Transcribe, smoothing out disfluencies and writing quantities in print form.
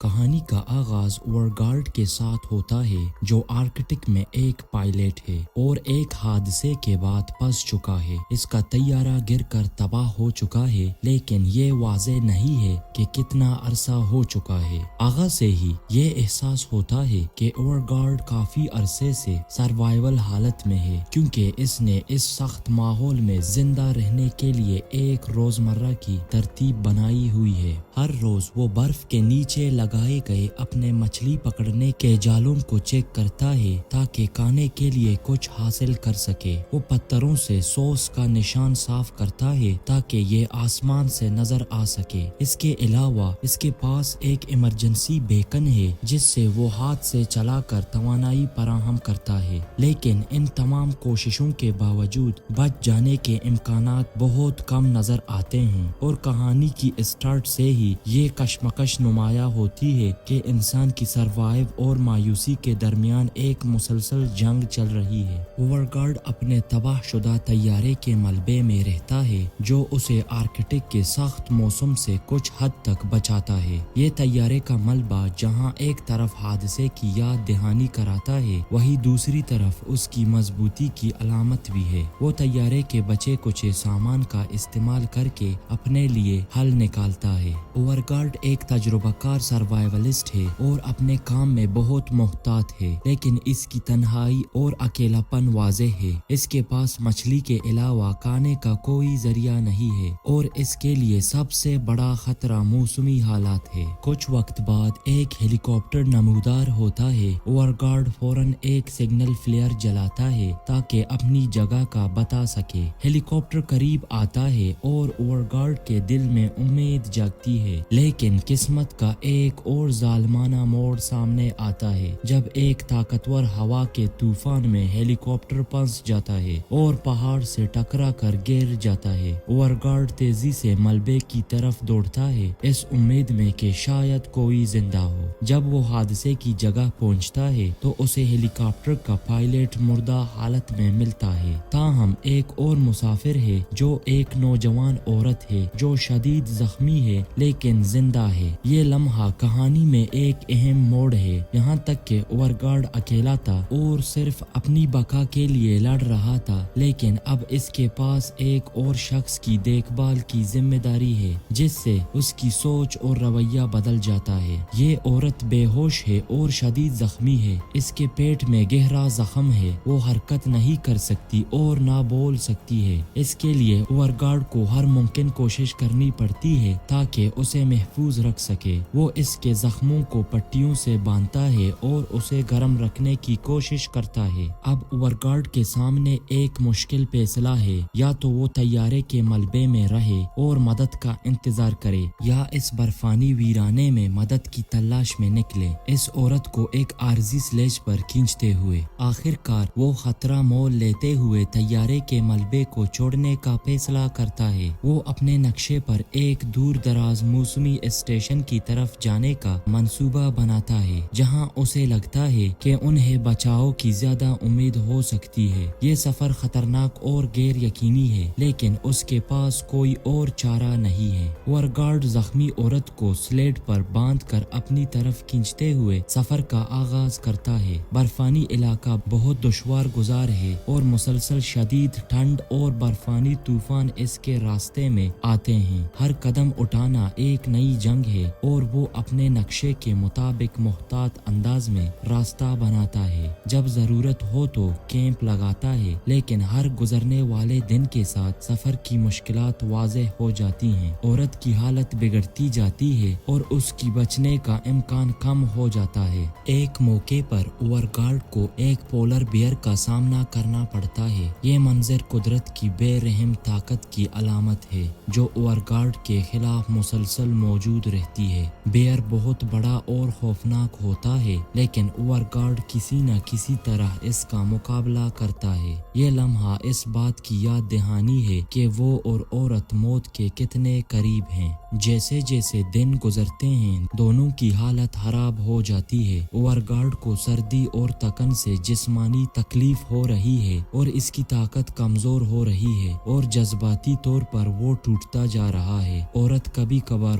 کہانی کا آغاز اوورگارڈ کے ساتھ ہوتا ہے جو آرکٹک میں ایک پائلٹ ہے اور ایک حادثے کے بعد پھنس چکا ہے۔ اس کا طیارہ گر کر تباہ ہو چکا ہے لیکن یہ واضح نہیں ہے کہ کتنا عرصہ ہو چکا ہے۔ آغاز سے ہی یہ احساس ہوتا ہے کہ اوورگارڈ کافی عرصے سے سروائیول حالت میں ہے کیونکہ اس نے اس سخت ماحول میں زندہ رہنے کے لیے ایک روزمرہ کی ترتیب بنائی ہوئی ہے۔ ہر روز وہ برف کے نیچے لگائے گئے اپنے مچھلی پکڑنے کے جالوں کو چیک کرتا ہے تاکہ کھانے کے لیے کچھ حاصل کر سکے۔ وہ پتھروں سے سوس کا نشان صاف کرتا ہے تاکہ یہ آسمان سے نظر آ سکے۔ اس کے علاوہ اس کے پاس ایک ایمرجنسی بیکن ہے جس سے وہ ہاتھ سے چلا کر توانائی فراہم کرتا ہے، لیکن ان تمام کوششوں کے باوجود بچ جانے کے امکانات بہت کم نظر آتے ہیں اور کہانی کی اسٹارٹ سے ہی یہ کشمکش نمایاں ہوتی ہے کہ انسان کی سروائیو اور مایوسی کے درمیان ایک مسلسل جنگ چل رہی ہے۔ اوورگارڈ اپنے تباہ شدہ طیارے کے ملبے میں رہتا ہے جو اسے آرکٹک کے سخت موسم سے کچھ حد تک بچاتا ہے۔ یہ طیارے کا ملبہ جہاں ایک طرف حادثے کی یاد دہانی کراتا ہے وہیں دوسری طرف اس کی مضبوطی کی علامت بھی ہے۔ وہ طیارے کے بچے کچھ سامان کا استعمال کر کے اپنے لیے حل نکالتا ہے۔ اوورگارڈ ایک تجربہ کار سروائیولسٹ ہے اور اپنے کام میں بہت محتاط ہے، لیکن اس کی تنہائی اور اکیلا پن واضح ہے۔ اس کے پاس مچھلی کے علاوہ کھانے کا کوئی ذریعہ نہیں ہے اور اس کے لیے سب سے بڑا خطرہ موسمی حالات ہے۔ کچھ وقت بعد ایک ہیلی کاپٹر نمودار ہوتا ہے۔ اوورگارڈ فوراً ایک سگنل فلیئر جلاتا ہے تاکہ اپنی جگہ کا بتا سکے۔ ہیلی کاپٹر قریب آتا ہے اور اوورگارڈ کے دل میں امید جاگتی ہے، لیکن قسمت کا ایک اور ظالمانہ موڑ سامنے آتا ہے جب ایک طاقتور ہوا کے طوفان میں ہیلی کاپٹر پھنس جاتا ہے اور پہاڑ سے ٹکرا کر گر جاتا ہے۔ اوورگارڈ تیزی سے ملبے کی طرف دوڑتا ہے اس امید میں کہ شاید کوئی زندہ ہو۔ جب وہ حادثے کی جگہ پہنچتا ہے تو اسے ہیلی کاپٹر کا پائلٹ مردہ حالت میں ملتا ہے، تاہم ایک اور مسافر ہے جو ایک نوجوان عورت ہے جو شدید زخمی ہے لیکن زندہ ہے۔ یہ لمحہ کہانی میں ایک اہم موڑ ہے، یہاں تک کہ اوورگارڈ اکیلا تھا اور صرف اپنی بقا کے لیے لڑ رہا تھا، لیکن اب اس کے پاس ایک اور شخص کی دیکھ بھال کی ذمہ داری ہے جس سے اس کی سوچ اور رویہ بدل جاتا ہے۔ یہ عورت بے ہوش ہے اور شدید زخمی ہے، اس کے پیٹ میں گہرا زخم ہے، وہ حرکت نہیں کر سکتی اور نہ بول سکتی ہے۔ اس کے لیے اوورگارڈ کو ہر ممکن کوشش کرنی پڑتی ہے تاکہ اسے محفوظ رکھ سکے۔ وہ اس کے زخموں کو پٹیوں سے باندھتا ہے اور اسے گرم رکھنے کی کوشش کرتا ہے۔ اب اوورگارڈ کے سامنے ایک مشکل فیصلہ ہے، یا تو وہ طیارے کے ملبے میں رہے اور مدد کا انتظار کرے یا اس برفانی ویرانے میں مدد کی تلاش میں نکلے، اس عورت کو ایک عارضی سلیج پر کھینچتے ہوئے۔ آخر کار وہ خطرہ مول لیتے ہوئے طیارے کے ملبے کو چھوڑنے کا فیصلہ کرتا ہے۔ وہ اپنے نقشے پر ایک دور دراز موسمی اسٹیشن کی طرف جانے کا منصوبہ بناتا ہے جہاں اسے لگتا ہے کہ انہیں بچاؤ کی زیادہ امید ہو سکتی ہے۔ یہ سفر خطرناک اور غیر یقینی ہے لیکن اس کے پاس کوئی اور چارہ نہیں ہے۔ اوورگارڈ زخمی عورت کو سلیڈ پر باندھ کر اپنی طرف کھینچتے ہوئے سفر کا آغاز کرتا ہے۔ برفانی علاقہ بہت دشوار گزار ہے اور مسلسل شدید ٹھنڈ اور برفانی طوفان اس کے راستے میں آتے ہیں۔ ہر قدم اٹھانا ایک نئی جنگ ہے اور وہ اپنے نقشے کے مطابق محتاط انداز میں راستہ بناتا ہے۔ جب ضرورت ہو تو کیمپ لگاتا ہے، لیکن ہر گزرنے والے دن کے ساتھ سفر کی مشکلات واضح ہو جاتی ہیں۔ عورت کی حالت بگڑتی جاتی ہے اور اس کی بچنے کا امکان کم ہو جاتا ہے۔ ایک موقع پر اوورگارڈ کو ایک پولر بیئر کا سامنا کرنا پڑتا ہے۔ یہ منظر قدرت کی بے رحم طاقت کی علامت ہے جو اوورگارڈ کے خلاف مسلسل موجود رہتی ہے۔ بیئر بہت بڑا اور خوفناک ہوتا ہے لیکن اوورگارڈ کسی نہ کسی طرح اس کا مقابلہ کرتا ہے۔ یہ لمحہ اس بات کی یاد دہانی ہے کہ وہ اور عورت موت کے کتنے قریب ہیں۔ جیسے جیسے دن گزرتے ہیں دونوں کی حالت خراب ہو جاتی ہے۔ اوورگارڈ کو سردی اور تکن سے جسمانی تکلیف ہو رہی ہے اور اس کی طاقت کمزور ہو رہی ہے اور جذباتی طور پر وہ ٹوٹتا جا رہا ہے۔ عورت کبھی کبھار